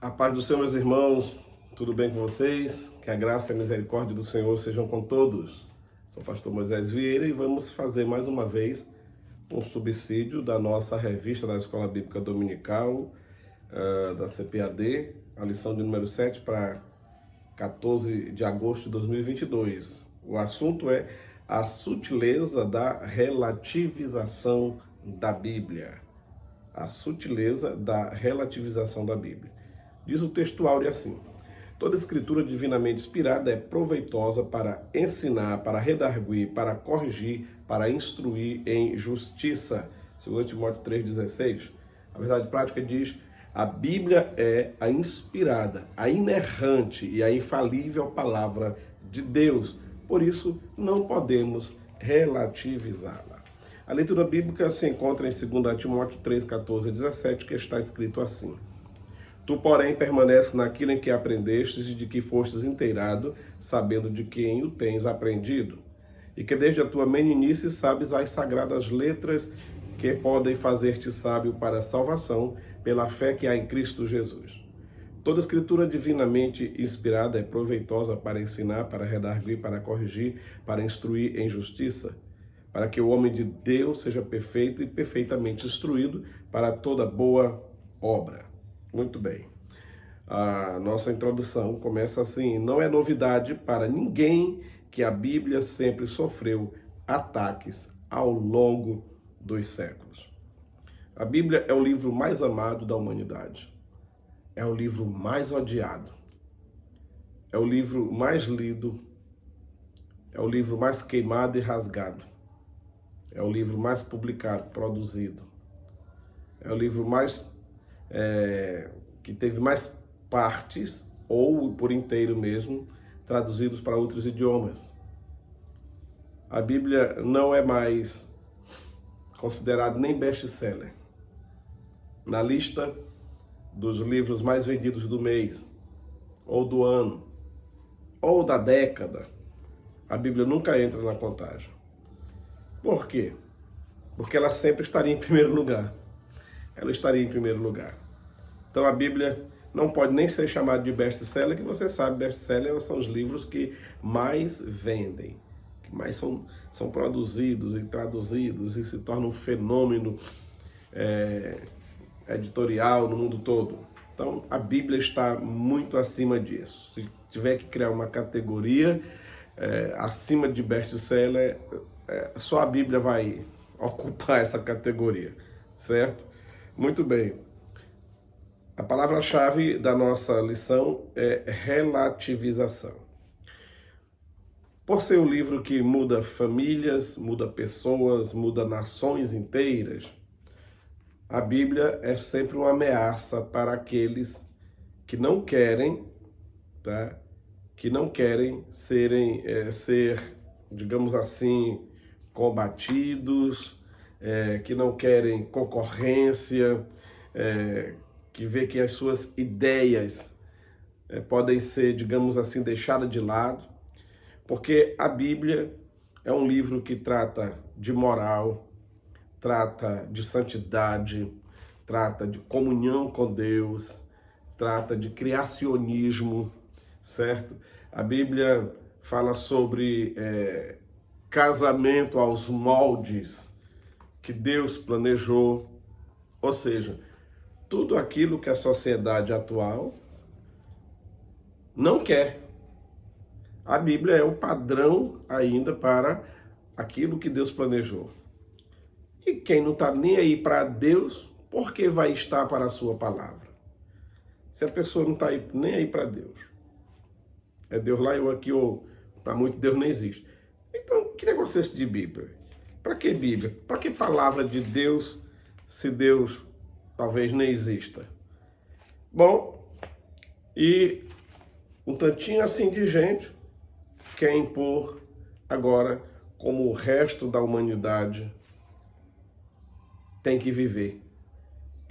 A paz do Senhor, meus irmãos, tudo bem com vocês? Que a graça e a misericórdia do Senhor sejam com todos. Sou o pastor Moisés Vieira e vamos fazer mais uma vez um subsídio da nossa revista da Escola Bíblica Dominical, da CPAD, a lição de número 7 para 14 de agosto de 2022. O assunto é a sutileza da relativização da Bíblia. A sutileza da relativização da Bíblia. Diz o texto áureo assim: toda escritura divinamente inspirada é proveitosa para ensinar, para redarguir, para corrigir, para instruir em justiça. 2 Timóteo 3,16. A verdade prática diz: a Bíblia é a inspirada, a inerrante e a infalível palavra de Deus. Por isso, não podemos relativizá-la. A leitura bíblica se encontra em 2 Timóteo 3, 14 e 17, que está escrito assim: Tu, porém, permaneces naquilo em que aprendestes e de que fostes inteirado, sabendo de quem o tens aprendido, e que desde a tua meninice sabes as sagradas letras que podem fazer-te sábio para a salvação pela fé que há em Cristo Jesus. Toda escritura divinamente inspirada é proveitosa para ensinar, para redarguir, para corrigir, para instruir em justiça, para que o homem de Deus seja perfeito e perfeitamente instruído para toda boa obra. Muito bem. A nossa introdução começa assim: não é novidade para ninguém que a Bíblia sempre sofreu ataques ao longo dos séculos. A Bíblia é o livro mais amado da humanidade. É o livro mais odiado. É o livro mais lido. É o livro mais queimado e rasgado. É o livro mais publicado, produzido. É o livro mais que teve mais partes, ou por inteiro mesmo, traduzidos para outros idiomas. A Bíblia não é mais considerada nem best-seller. Na lista dos livros mais vendidos do mês, ou do ano, ou da década, a Bíblia nunca entra na contagem. Por quê? Porque ela sempre estaria em primeiro lugar. Ela estaria em primeiro lugar. Então a Bíblia não pode nem ser chamada de best-seller, que você sabe, best-seller são os livros que mais vendem, que mais são produzidos e traduzidos e se tornam um fenômeno editorial no mundo todo. Então a Bíblia está muito acima disso. Se tiver que criar uma categoria acima de best-seller, só a Bíblia vai ocupar essa categoria, certo? Muito bem. A palavra-chave da nossa lição é relativização. Por ser um livro que muda famílias, muda pessoas, muda nações inteiras, a Bíblia é sempre uma ameaça para aqueles que não querem, tá? Que não querem ser, digamos assim, combatidos, que não querem concorrência, que vê que as suas ideias podem ser, digamos assim, deixadas de lado, porque a Bíblia é um livro que trata de moral, trata de santidade, trata de comunhão com Deus, trata de criacionismo, certo? A Bíblia fala sobre casamento aos moldes que Deus planejou, ou seja, tudo aquilo que a sociedade atual não quer. A Bíblia é o padrão ainda para aquilo que Deus planejou. E quem não está nem aí para Deus, por que vai estar para a sua palavra? Se a pessoa não está nem aí para Deus, é Deus lá e eu aqui, ou para muito Deus nem existe. Então, que negócio é esse de Bíblia? Para que Bíblia? Para que palavra de Deus, se Deus talvez nem exista? Bom, e um tantinho assim de gente quer impor agora como o resto da humanidade tem que viver.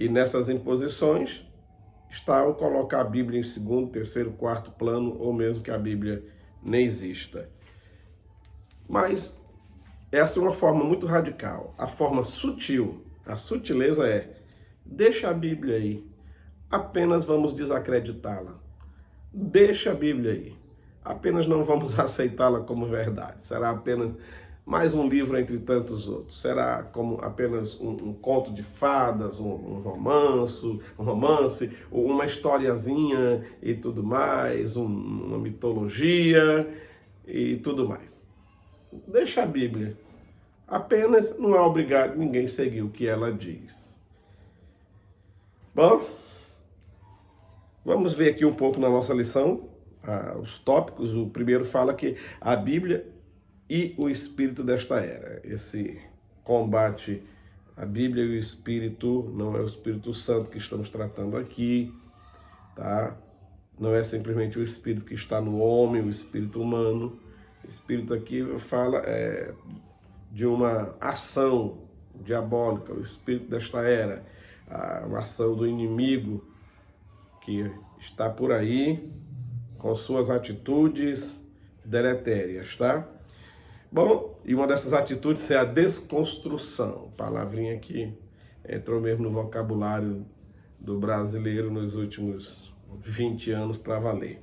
E nessas imposições está o colocar a Bíblia em segundo, terceiro, quarto plano, ou mesmo que a Bíblia nem exista. Mas essa é uma forma muito radical. A forma sutil, a sutileza deixa a Bíblia aí. apenas vamos desacreditá-la. Deixa a Bíblia aí. Apenas não vamos aceitá-la como verdade. Será apenas mais um livro entre tantos outros. Será como apenas um conto de fadas, um romance, uma historiazinha e tudo mais, uma mitologia e tudo mais. Deixa a Bíblia. Apenas não é obrigado ninguém seguir o que ela diz. Bom, vamos ver aqui um pouco na nossa lição, os tópicos. O primeiro fala que a Bíblia e o espírito desta era. Esse combate, a Bíblia e o espírito, não é o Espírito Santo que estamos tratando aqui, tá? Não é simplesmente o espírito que está no homem, o espírito humano. O espírito aqui fala de uma ação diabólica, o espírito desta era, uma ação do inimigo que está por aí com suas atitudes deletérias, tá? Bom, e uma dessas atitudes é a desconstrução, palavrinha que entrou mesmo no vocabulário do brasileiro nos últimos 20 anos para valer.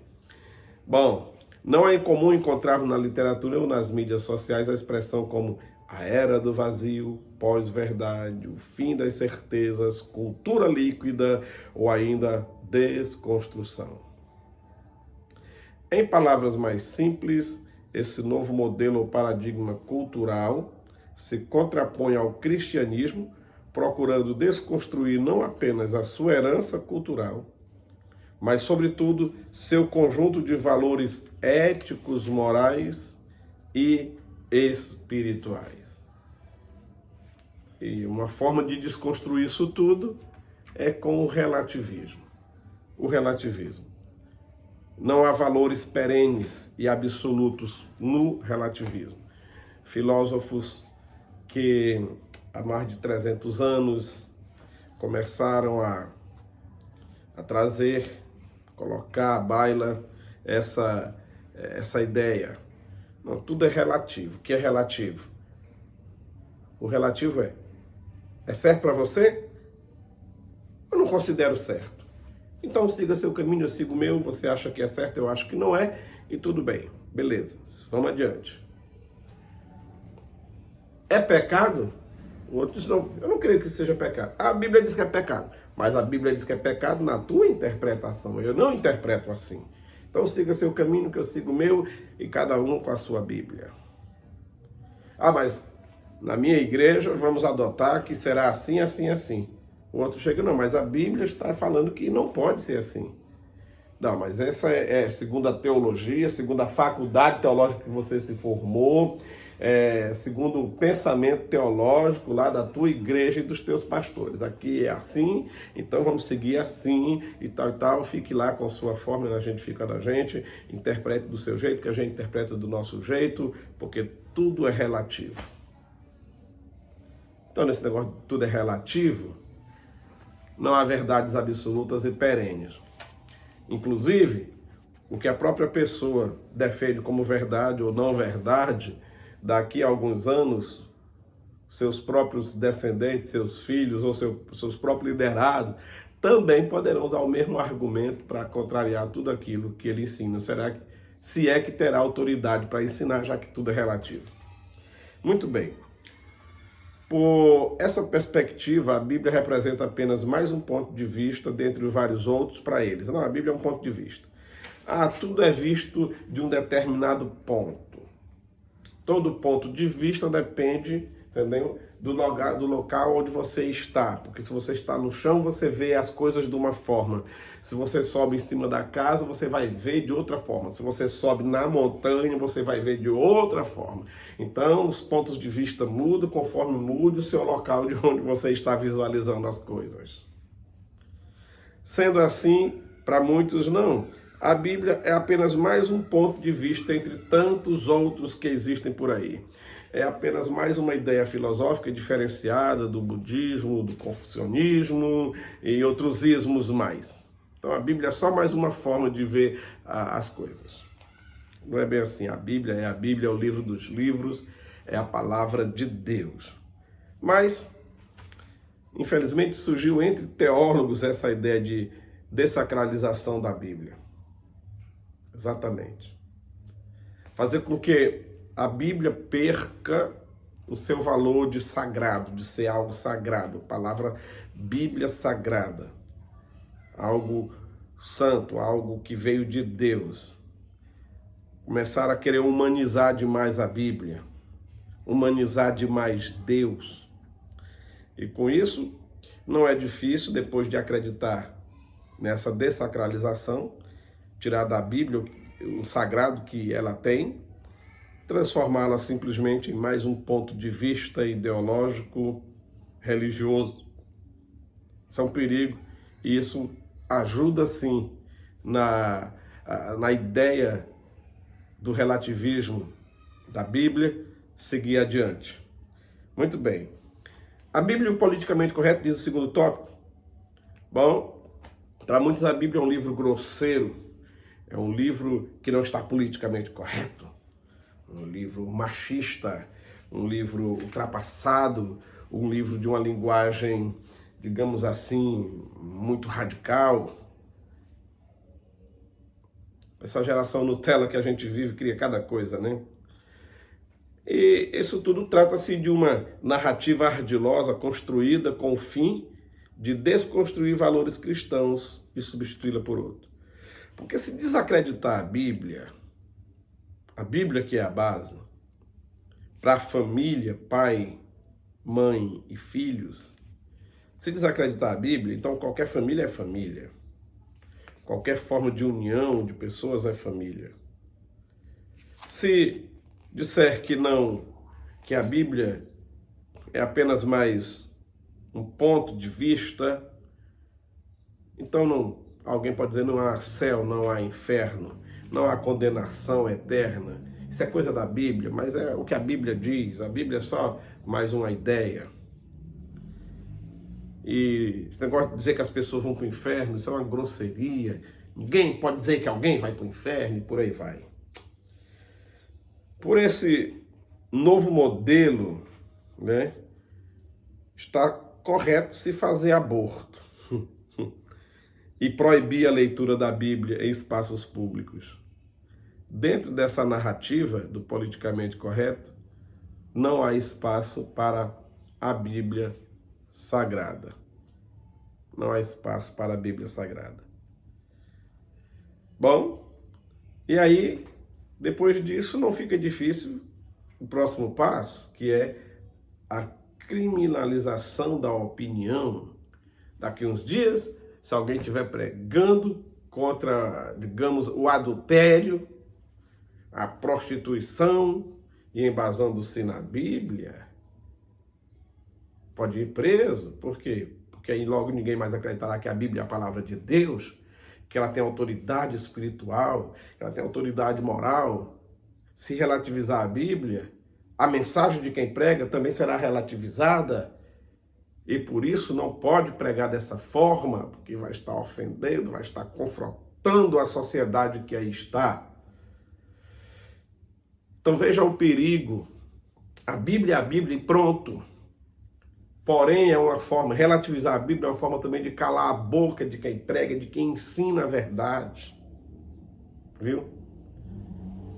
Bom, não é incomum encontrar na literatura ou nas mídias sociais a expressão como a era do vazio, pós-verdade, o fim das certezas, cultura líquida ou ainda desconstrução. Em palavras mais simples, esse novo modelo ou paradigma cultural se contrapõe ao cristianismo, procurando desconstruir não apenas a sua herança cultural, mas, sobretudo, seu conjunto de valores éticos, morais e espirituais. E uma forma de desconstruir isso tudo é com o relativismo. O relativismo. Não há valores perenes e absolutos no relativismo. Filósofos que há mais de 300 anos começaram a trazer, colocar à baila essa ideia. Não, tudo é relativo. O que é relativo? O relativo é certo para você? Eu não considero certo. Então siga seu caminho, eu sigo o meu, você acha que é certo, eu acho que não é, e tudo bem, beleza, vamos adiante. É pecado? Outros não, eu não creio que seja pecado. A Bíblia diz que é pecado, mas a Bíblia diz que é pecado na tua interpretação, eu não interpreto assim. Então siga seu caminho, que eu sigo o meu, e cada um com a sua Bíblia. Ah, mas na minha igreja vamos adotar que será assim, assim, assim. O outro chega, não, mas a Bíblia está falando que não pode ser assim. Não, mas essa é segundo a teologia, segundo a faculdade teológica que você se formou, segundo o pensamento teológico lá da tua igreja e dos teus pastores. Aqui é assim, então vamos seguir assim e tal e tal. Fique lá com a sua forma, a gente fica da gente, interprete do seu jeito, que a gente interpreta do nosso jeito, porque tudo é relativo. Então, nesse negócio de tudo é relativo, não há verdades absolutas e perenes. Inclusive, o que a própria pessoa defende como verdade ou não verdade, daqui a alguns anos, seus próprios descendentes, seus filhos ou seus próprios liderados, também poderão usar o mesmo argumento para contrariar tudo aquilo que ele ensina. Se é que terá autoridade para ensinar, já que tudo é relativo. Muito bem. Por essa perspectiva, a Bíblia representa apenas mais um ponto de vista dentre os vários outros para eles. Não, a Bíblia é um ponto de vista. Tudo é visto de um determinado ponto. Todo ponto de vista depende, entendeu? Do local onde você está. Porque se você está no chão, você vê as coisas de uma forma. Se você sobe em cima da casa, você vai ver de outra forma. Se você sobe na montanha, você vai ver de outra forma. Então, os pontos de vista mudam conforme muda o seu local de onde você está visualizando as coisas. Sendo assim, para muitos não. A Bíblia é apenas mais um ponto de vista entre tantos outros que existem por aí. É apenas mais uma ideia filosófica diferenciada do budismo, do confucionismo e outros ismos mais. Então a Bíblia é só mais uma forma de ver as coisas. Não é bem assim. A Bíblia, é o livro dos livros, é a palavra de Deus. Mas, infelizmente, surgiu entre teólogos essa ideia de Desacralização da Bíblia. Exatamente. Fazer com que a Bíblia perca o seu valor de sagrado, de ser algo sagrado. A palavra Bíblia sagrada. Algo santo, algo que veio de Deus. Começar a querer humanizar demais a Bíblia. Humanizar demais Deus. E com isso, não é difícil, depois de acreditar nessa desacralização, tirar da Bíblia o sagrado que ela tem, transformá-la simplesmente em mais um ponto de vista ideológico, religioso. Isso é um perigo e isso ajuda, sim, na ideia do relativismo da Bíblia seguir adiante. Muito bem. A Bíblia, o politicamente correto, diz o segundo tópico. Bom, para muitos a Bíblia é um livro grosseiro, é um livro que não está politicamente correto, um livro machista, um livro ultrapassado, um livro de uma linguagem, digamos assim, muito radical. Essa geração Nutella que a gente vive cria cada coisa, né? E isso tudo trata-se de uma narrativa ardilosa construída com o fim de desconstruir valores cristãos e substituí-la por outro. Porque se desacreditar a Bíblia que é a base, para a família, pai, mãe e filhos, se desacreditar a Bíblia, então qualquer família é família. Qualquer forma de união de pessoas é família. Se disser que não, que a Bíblia é apenas mais um ponto de vista, então não, alguém pode dizer não há céu, não há inferno, não há condenação eterna. Isso é coisa da Bíblia, mas é o que a Bíblia diz. A Bíblia é só mais uma ideia. E esse negócio de dizer que as pessoas vão para o inferno, isso é uma grosseria. Ninguém pode dizer que alguém vai para o inferno e por aí vai. Por esse novo modelo, né, está correto se fazer aborto e proibir a leitura da Bíblia em espaços públicos. Dentro dessa narrativa do politicamente correto, não há espaço para a Bíblia sagrada. Não há espaço para a Bíblia sagrada. Bom, e aí, depois disso, não fica difícil o próximo passo, que é a criminalização da opinião. Daqui uns dias, se alguém estiver pregando contra, digamos, o adultério, a prostituição e embasando-se na Bíblia, pode ir preso. Por quê? Porque aí logo ninguém mais acreditará que a Bíblia é a palavra de Deus, que ela tem autoridade espiritual, que ela tem autoridade moral. Se relativizar a Bíblia, a mensagem de quem prega também será relativizada. E por isso não pode pregar dessa forma, porque vai estar ofendendo, vai estar confrontando a sociedade que aí está. Então veja o perigo. A Bíblia é a Bíblia e pronto. Porém, é uma forma, relativizar a Bíblia é uma forma também de calar a boca de quem prega, de quem ensina a verdade. Viu?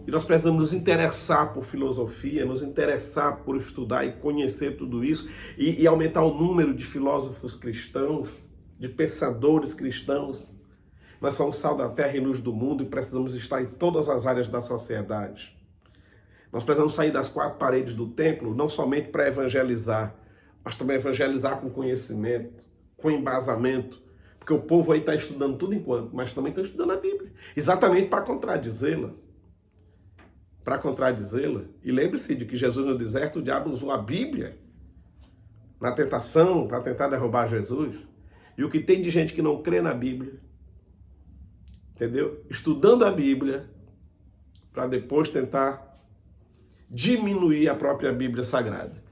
E nós precisamos nos interessar por filosofia, nos interessar por estudar e conhecer tudo isso e aumentar o número de filósofos cristãos, de pensadores cristãos. Nós somos sal da terra e luz do mundo e precisamos estar em todas as áreas da sociedade. Nós precisamos sair das quatro paredes do templo, não somente para evangelizar, mas também evangelizar com conhecimento, com embasamento. Porque o povo aí está estudando tudo enquanto, mas também está estudando a Bíblia. Exatamente para contradizê-la. Para contradizê-la. E lembre-se de que Jesus no deserto, o diabo usou a Bíblia na tentação para tentar derrubar Jesus. E o que tem de gente que não crê na Bíblia, entendeu? Estudando a Bíblia para depois tentar diminuir a própria Bíblia Sagrada.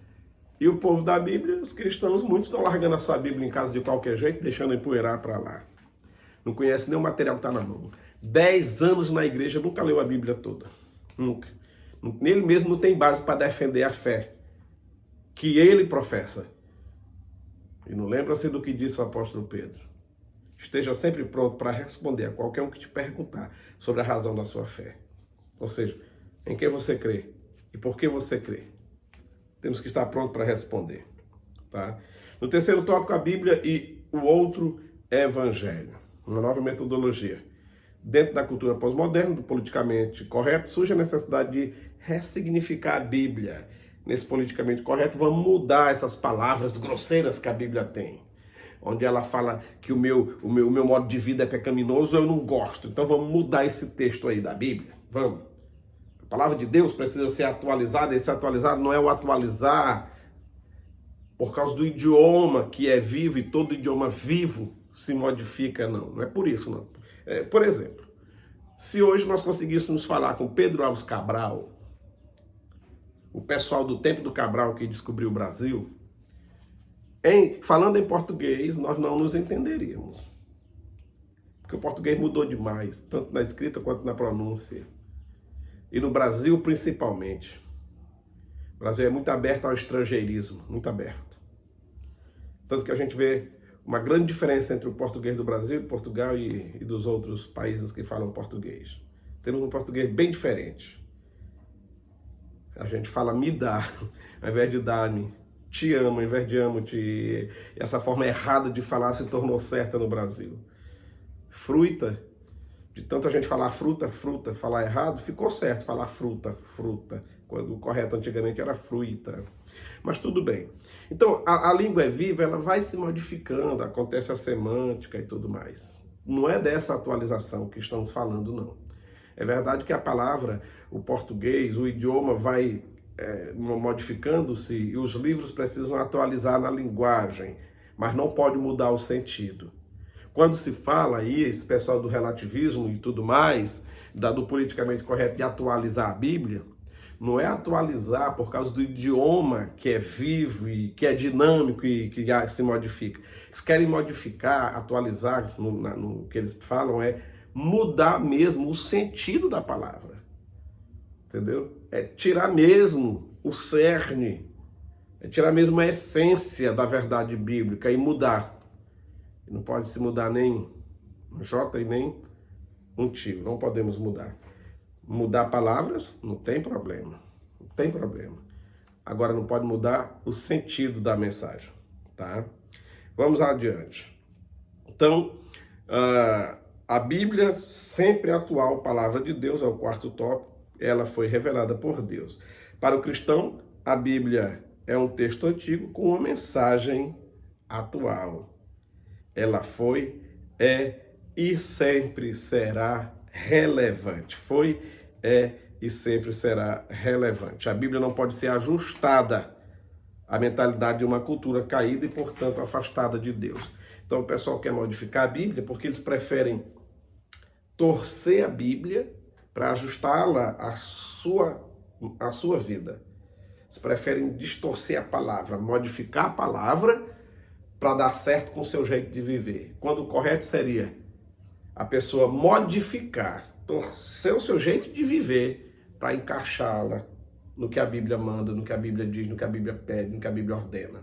E o povo da Bíblia, os cristãos, muitos estão largando a sua Bíblia em casa de qualquer jeito, deixando empoeirar para lá. Não conhece nem o material que está na mão. 10 anos na igreja, nunca leu a Bíblia toda. Nunca. Ele mesmo não tem base para defender a fé que ele professa. E não lembra-se do que disse o apóstolo Pedro. esteja sempre pronto para responder a qualquer um que te perguntar sobre a razão da sua fé. Ou seja, em quem você crê e por que você crê. Temos que estar pronto para responder. Tá? No terceiro tópico, a Bíblia e o outro evangelho. Uma nova metodologia. Dentro da cultura pós-moderna, do politicamente correto, surge a necessidade de ressignificar a Bíblia. Nesse politicamente correto, vamos mudar essas palavras grosseiras que a Bíblia tem. Onde ela fala que o meu modo de vida é pecaminoso, eu não gosto. Então vamos mudar esse texto aí da Bíblia. Vamos. A palavra de Deus precisa ser atualizada. Esse atualizado não é o atualizar por causa do idioma que é vivo e todo idioma vivo se modifica, não. Não é por isso, não. Por exemplo, se hoje nós conseguíssemos falar com Pedro Alves Cabral, o pessoal do tempo do Cabral que descobriu o Brasil, falando em português, nós não nos entenderíamos. Porque o português mudou demais, tanto na escrita quanto na pronúncia. E no Brasil, principalmente. O Brasil é muito aberto ao estrangeirismo, muito aberto. Tanto que a gente vê uma grande diferença entre o português do Brasil, Portugal e dos outros países que falam português. Temos um português bem diferente. A gente fala me dá, ao invés de dar-me. Te amo, ao invés de amo-te. Essa forma errada de falar se tornou certa no Brasil. Fruta, de tanto a gente falar fruta, falar errado, ficou certo falar fruta, quando o correto antigamente era fruita. Mas tudo bem. Então, a língua é viva, ela vai se modificando, acontece a semântica e tudo mais. Não é dessa atualização que estamos falando, não. É verdade que a palavra, o português, o idioma vai modificando-se e os livros precisam atualizar na linguagem, mas não pode mudar o sentido. Quando se fala aí, esse pessoal do relativismo e tudo mais, do politicamente correto de atualizar a Bíblia, não é atualizar por causa do idioma que é vivo e que é dinâmico e que se modifica. Eles querem modificar, atualizar, no que eles falam é mudar mesmo o sentido da palavra. Entendeu? É tirar mesmo o cerne, é tirar mesmo a essência da verdade bíblica e mudar. Não pode se mudar nem um J e nem um tio, não podemos mudar. Mudar palavras, não tem problema, não tem problema. Agora não pode mudar o sentido da mensagem, tá? Vamos adiante. Então, a Bíblia, sempre atual, palavra de Deus, é o quarto tópico, ela foi revelada por Deus. Para o cristão, a Bíblia é um texto antigo com uma mensagem atual. Ela foi, é e sempre será relevante. Foi, é e sempre será relevante. A Bíblia não pode ser ajustada à mentalidade de uma cultura caída e, portanto, afastada de Deus. Então, o pessoal quer modificar a Bíblia porque eles preferem torcer a Bíblia para ajustá-la à sua vida. Eles preferem distorcer a palavra, modificar a palavra para dar certo com o seu jeito de viver. Quando o correto seria a pessoa modificar, torcer o seu jeito de viver para encaixá-la no que a Bíblia manda, no que a Bíblia diz, no que a Bíblia pede, no que a Bíblia ordena.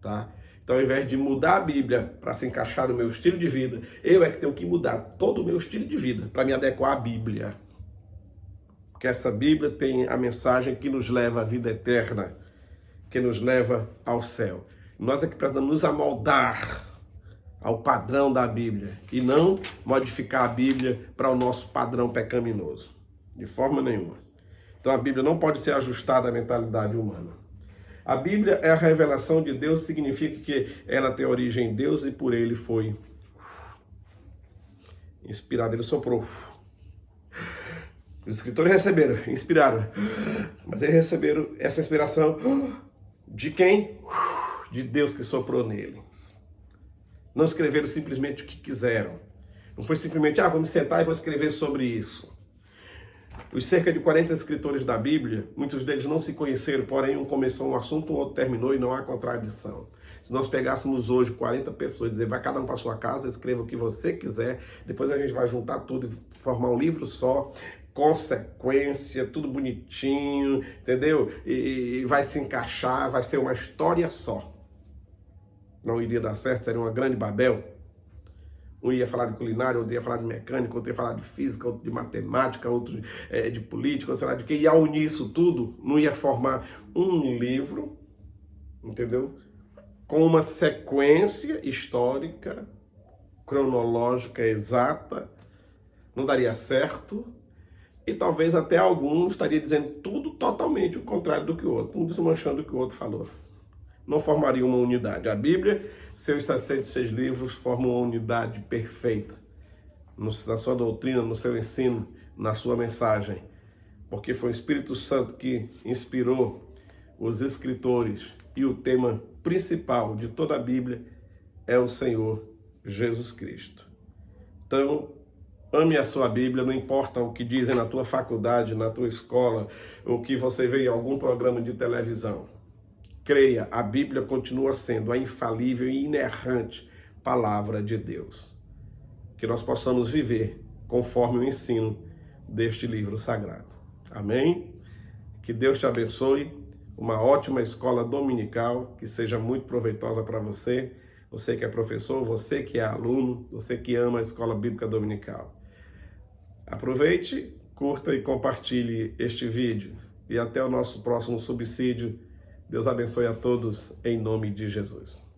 Tá? Então, ao invés de mudar a Bíblia para se encaixar no meu estilo de vida, eu é que tenho que mudar todo o meu estilo de vida para me adequar à Bíblia. Porque essa Bíblia tem a mensagem que nos leva à vida eterna, que nos leva ao céu. Nós é que precisamos nos amoldar ao padrão da Bíblia e não modificar a Bíblia para o nosso padrão pecaminoso, de forma nenhuma. Então a Bíblia não pode ser ajustada à mentalidade humana. A Bíblia é a revelação de Deus, significa que ela tem origem em Deus e por ele foi inspirada, ele soprou. Os escritores inspiraram, mas eles receberam essa inspiração de quem? De Deus que soprou nele. Não escreveram simplesmente o que quiseram. Não foi simplesmente, vamos sentar e vou escrever sobre isso. Os cerca de 40 escritores da Bíblia, muitos deles não se conheceram, porém um começou um assunto, o outro terminou e não há contradição. Se nós pegássemos hoje 40 pessoas e dizer, vai cada um para sua casa, escreva o que você quiser, depois a gente vai juntar tudo e formar um livro só, consequência, tudo bonitinho, entendeu? E vai se encaixar, vai ser uma história só. Não iria dar certo, seria uma grande Babel. Um ia falar de culinária, outro ia falar de mecânica, outro ia falar de física, outro de matemática, outro de política, sei lá de que. E ao unir isso tudo, não ia formar um livro, entendeu? Com uma sequência histórica, cronológica exata, não daria certo. E talvez até algum estaria dizendo tudo totalmente o contrário do que o outro, um desmanchando o que o outro falou. Não formaria uma unidade. A Bíblia, seus 66 livros, formam uma unidade perfeita na sua doutrina, no seu ensino, na sua mensagem. Porque foi o Espírito Santo que inspirou os escritores e o tema principal de toda a Bíblia é o Senhor Jesus Cristo. Então, ame a sua Bíblia, não importa o que dizem na tua faculdade, na tua escola, o que você vê em algum programa de televisão. Creia, a Bíblia continua sendo a infalível e inerrante palavra de Deus. Que nós possamos viver conforme o ensino deste livro sagrado. Amém? Que Deus te abençoe. Uma ótima escola dominical, que seja muito proveitosa para você. Você que é professor, você que é aluno, você que ama a escola bíblica dominical. Aproveite, curta e compartilhe este vídeo. E até o nosso próximo subsídio. Deus abençoe a todos, em nome de Jesus.